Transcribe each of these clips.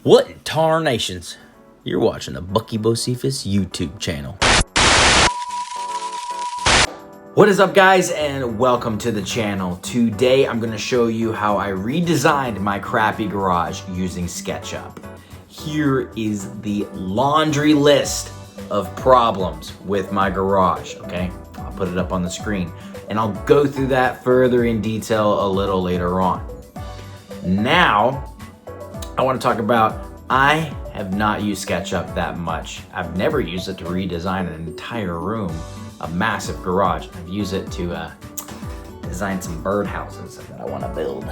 What in tarnations? You're watching the Bucky Bocephus YouTube channel. What is up, guys, and welcome to the channel. Today I'm going to show you how I redesigned my crappy garage using SketchUp. Here is the laundry list of problems with my garage, okay? I'll put it up on the screen and I'll go through that further in detail a little later on. Now, I want to talk about, I have not used SketchUp that much. I've never used it to redesign an entire room, a massive garage. I've used it to design some birdhouses that I want to build.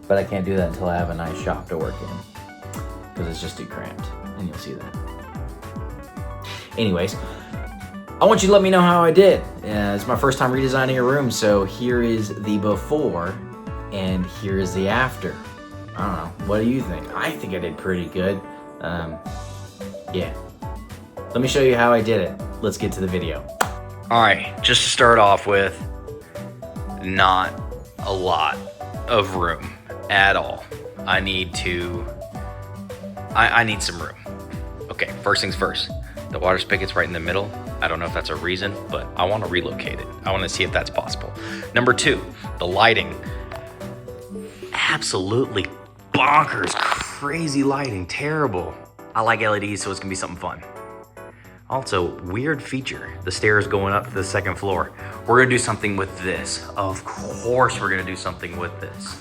But I can't do that until I have a nice shop to work in, because it's just too cramped, and you'll see that. Anyways, I want you to let me know how I did. It's my first time redesigning a room, so here is the before, and here is the after. I don't know, what do you think? I think I did pretty good. Yeah. Let me show you how I did it. Let's get to the video. All right, just to start off with, not a lot of room at all. I need some room. Okay, first things first. The water spigot's right in the middle. I don't know if that's a reason, but I want to relocate it. I want to see if that's possible. Number two, the lighting. Absolutely bonkers, crazy lighting, terrible. I like LEDs, so it's gonna be something fun. Also, weird feature, the stairs going up to the second floor. We're gonna do something with this. Of course we're gonna do something with this.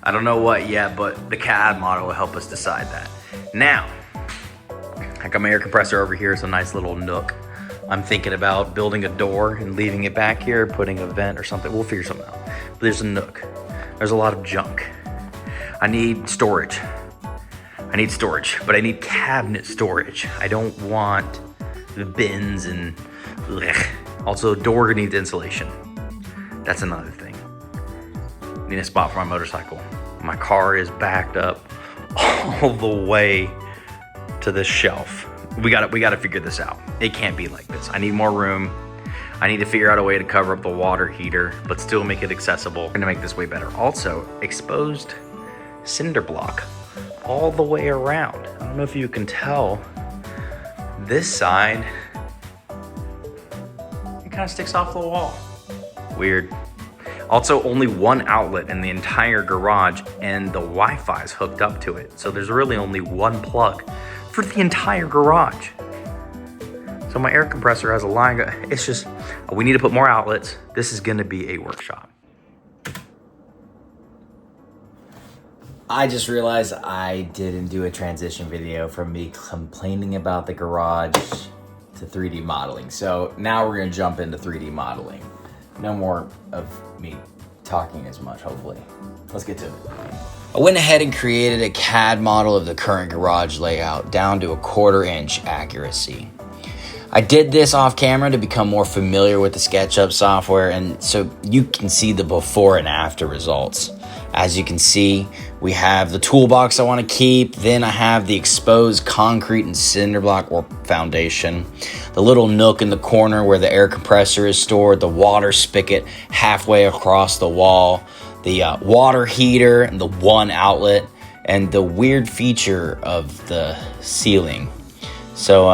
I don't know what yet, but the CAD model will help us decide that. Now, I got my air compressor over here. It's a nice little nook. I'm thinking about building a door and leaving it back here, putting a vent or something. We'll figure something out. But there's a nook. There's a lot of junk. I need storage. But I need cabinet storage. I don't want the bins and blech. Also, door needs insulation. That's another thing. Need a spot for my motorcycle. My car is backed up all the way to this shelf. We gotta figure this out. It can't be like this. I need more room. I need to figure out a way to cover up the water heater, but still make it accessible. I'm gonna make this way better. Also, exposed cinder block all the way around. I don't know if you can tell, this side, it kind of sticks off the wall. Weird. Also, only one outlet in the entire garage, and the Wi-Fi is hooked up to it. So there's really only one plug for the entire garage. So my air compressor has a line, it's just, we need to put more outlets. This is gonna be a workshop. I just realized I didn't do a transition video from me complaining about the garage to 3D modeling. So now we're gonna jump into 3D modeling. No more of me talking as much, hopefully. Let's get to it. I went ahead and created a CAD model of the current garage layout down to a 1/4 inch accuracy. I did this off camera to become more familiar with the SketchUp software, and so you can see the before and after results. As you can see, we have the toolbox I want to keep, then I have the exposed concrete and cinder block or foundation, the little nook in the corner where the air compressor is stored, the water spigot halfway across the wall, the water heater and the one outlet, and the weird feature of the ceiling. So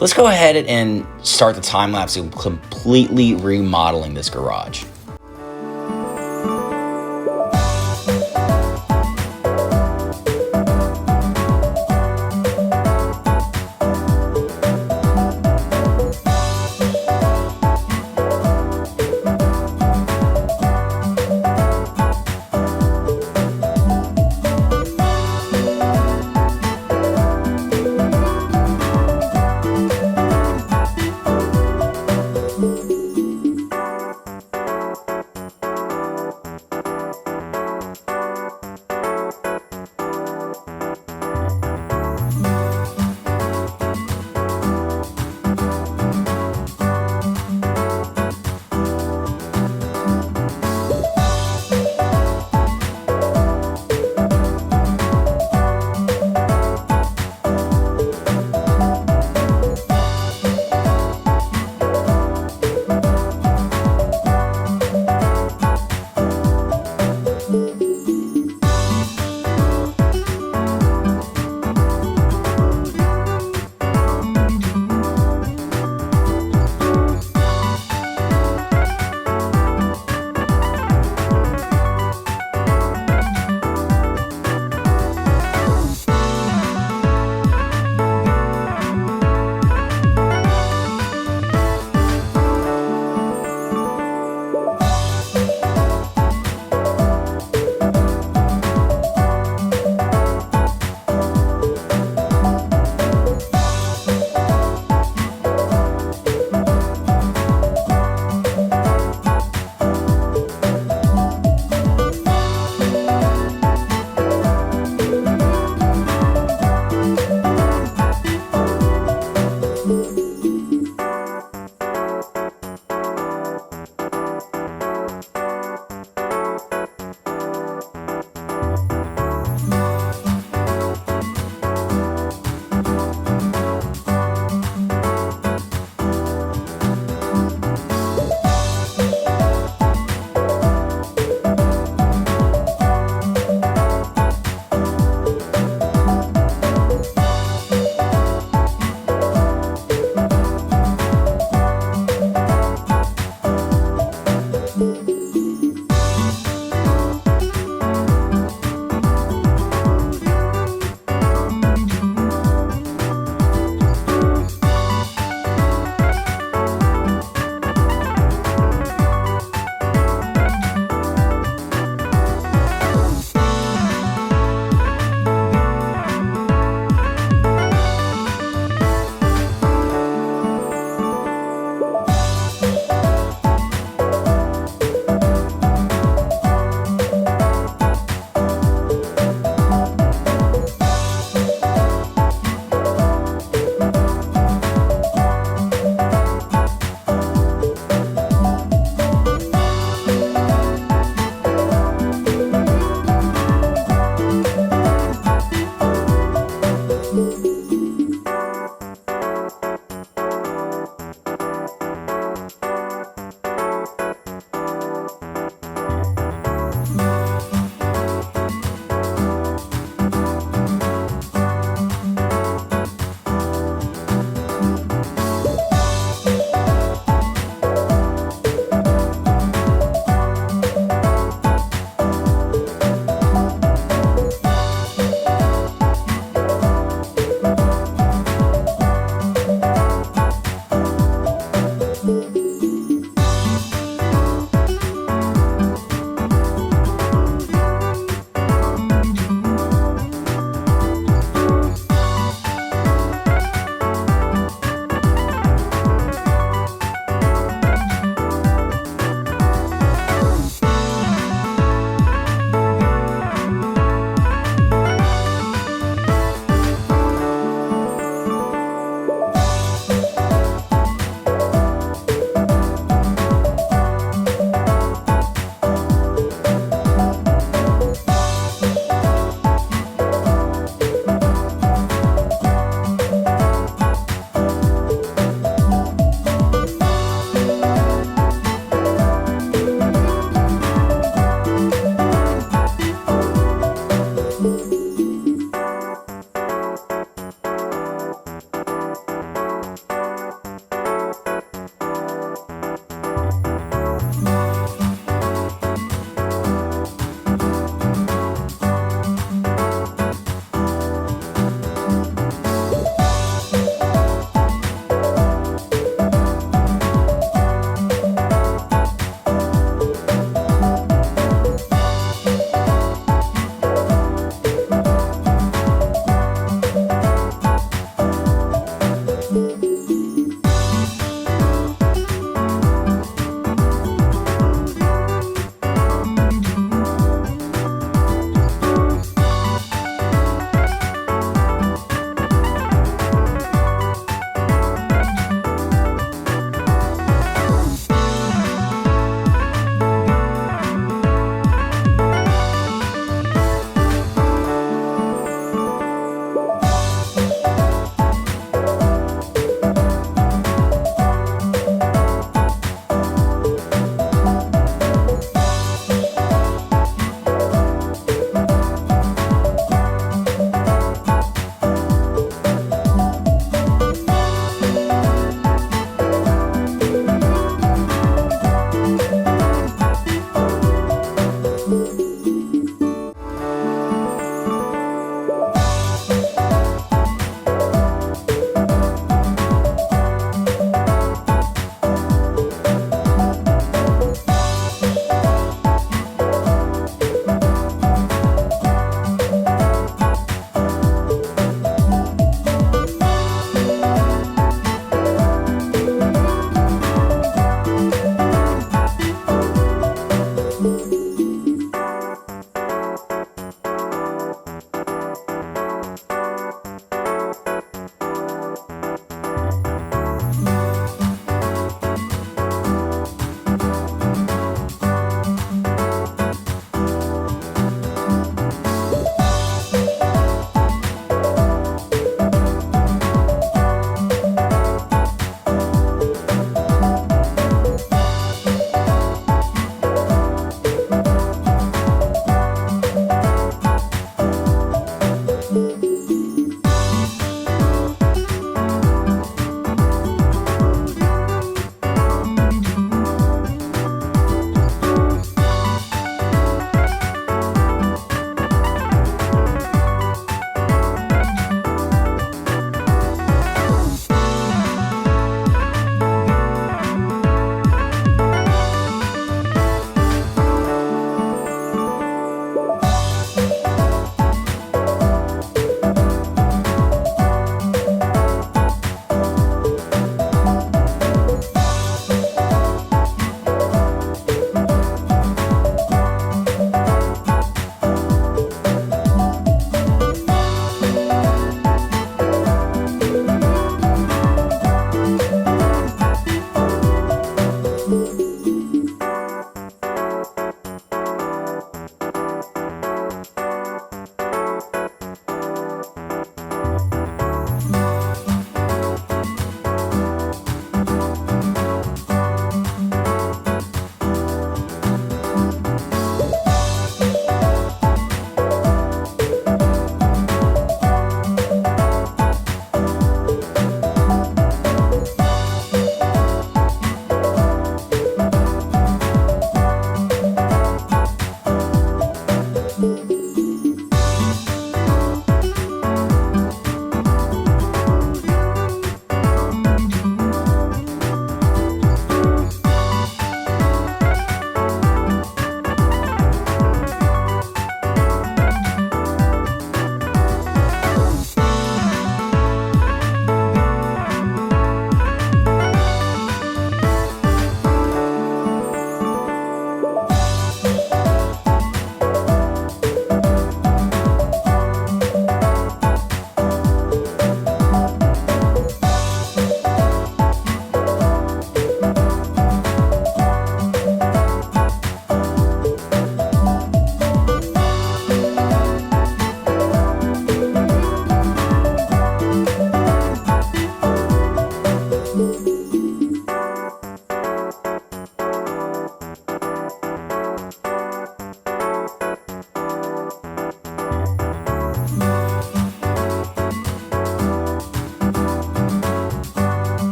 let's go ahead and start the time lapse of completely remodeling this garage.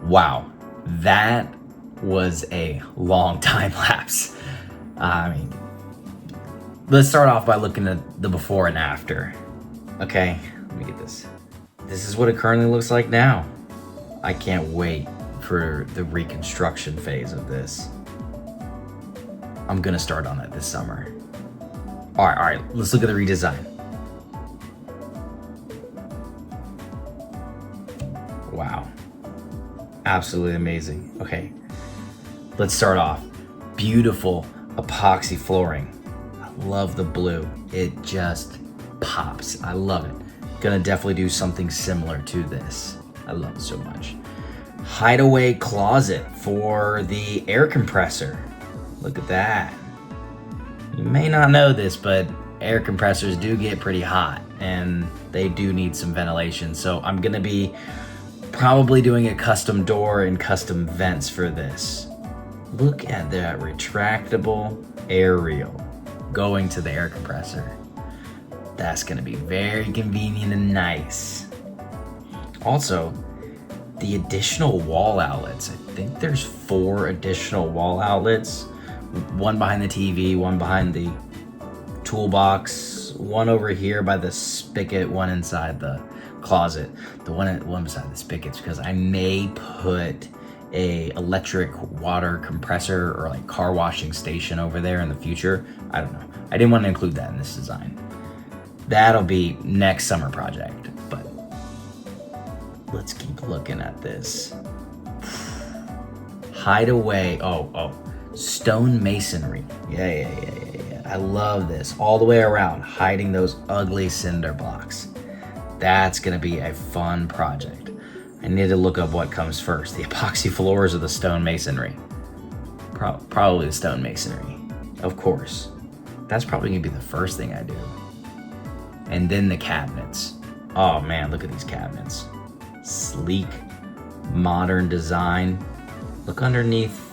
Wow, that was a long time lapse. I mean, let's start off by looking at the before and after. Okay, let me get this. This is what it currently looks like now. I can't wait for the reconstruction phase of this. I'm gonna start on it this summer. All right, let's look at the redesign. Wow, absolutely amazing. Okay, let's start off. Beautiful epoxy flooring. I love the blue. It just pops. I love it. Gonna definitely do something similar to this. I love it so much. Hideaway closet for the air compressor. Look at that. You may not know this, but air compressors do get pretty hot and they do need some ventilation. So I'm gonna be probably doing a custom door and custom vents for this. Look at that retractable aerial going to the air compressor. That's gonna be very convenient and nice. Also, the additional wall outlets. I think there's 4 additional wall outlets. One behind the TV, one behind the toolbox, one over here by the spigot, one inside the closet. The one beside the spigots, because I may put a electric water compressor or like car washing station over there in the future. I don't know. I didn't want to include that in this design. That'll be next summer project, but let's keep looking at this. Hideaway, stone masonry. Yeah. I love this. All the way around, hiding those ugly cinder blocks. That's gonna be a fun project. I need to look up what comes first, the epoxy floors or the stone masonry. Probably the stone masonry, of course. That's probably gonna be the first thing I do. And then the cabinets. Oh man, look at these cabinets. Sleek, modern design. Look underneath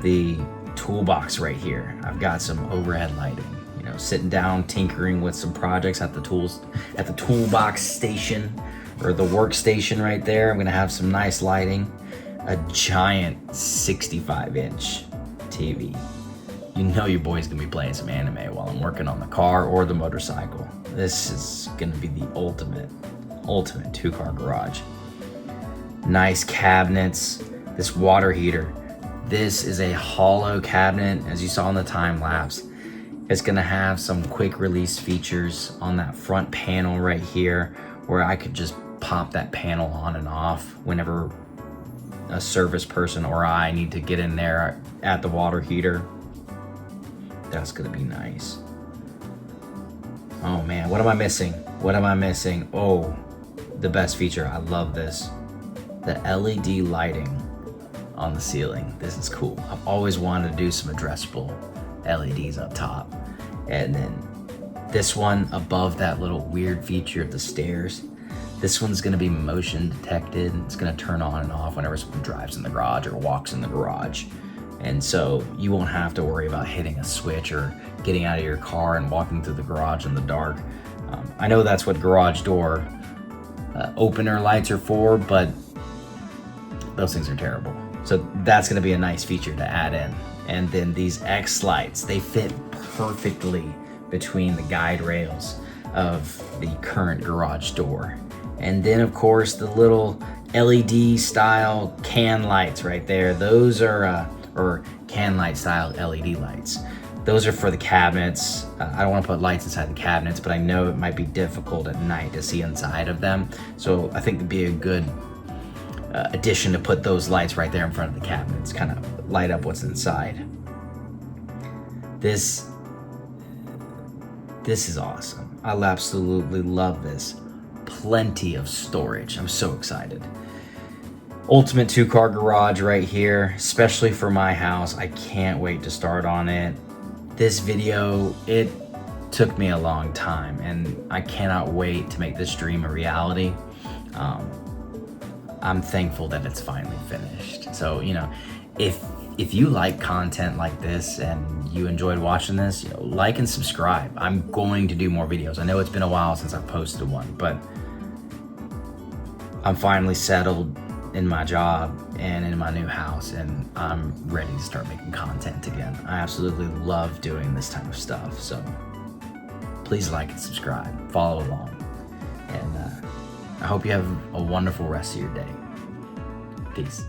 the toolbox right here. I've got some overhead lighting. You know, sitting down, tinkering with some projects at the toolbox station or the workstation right there. I'm gonna have some nice lighting. A giant 65-inch TV. You know your boy's gonna be playing some anime while I'm working on the car or the motorcycle. This is gonna be the ultimate 2-car garage. Nice cabinets, this water heater. This is a hollow cabinet, as you saw in the time lapse. It's gonna have some quick release features on that front panel right here, where I could just pop that panel on and off whenever a service person or I need to get in there at the water heater. That's gonna be nice. Oh man, what am I missing? Oh, the best feature, I love this. The LED lighting on the ceiling. This is cool. I've always wanted to do some addressable LEDs up top. And then this one above that little weird feature of the stairs. This one's gonna be motion detected. It's gonna turn on and off whenever someone drives in the garage or walks in the garage. And so you won't have to worry about hitting a switch or getting out of your car and walking through the garage in the dark. I know that's what garage door opener lights are for, but those things are terrible. So that's gonna be a nice feature to add in. And then these X lights, they fit perfectly between the guide rails of the current garage door. And then of course the little LED style can lights right there. Those are, or can light style LED lights. Those are for the cabinets. I don't want to put lights inside the cabinets, but I know it might be difficult at night to see inside of them. So I think it'd be a good addition to put those lights right there in front of the cabinets, kind of light up what's inside. This is awesome. I absolutely love this. Plenty of storage. I'm so excited. Ultimate 2-car garage right here, especially for my house. I can't wait to start on it. This video, it took me a long time and I cannot wait to make this dream a reality. I'm thankful that it's finally finished. So, you know, if you like content like this and you enjoyed watching this, you know, like and subscribe. I'm going to do more videos. I know it's been a while since I've posted one, but I'm finally settled in my job and in my new house, and I'm ready to start making content again. I absolutely love doing this type of stuff, so please like and subscribe, follow along, and I hope you have a wonderful rest of your day. Peace.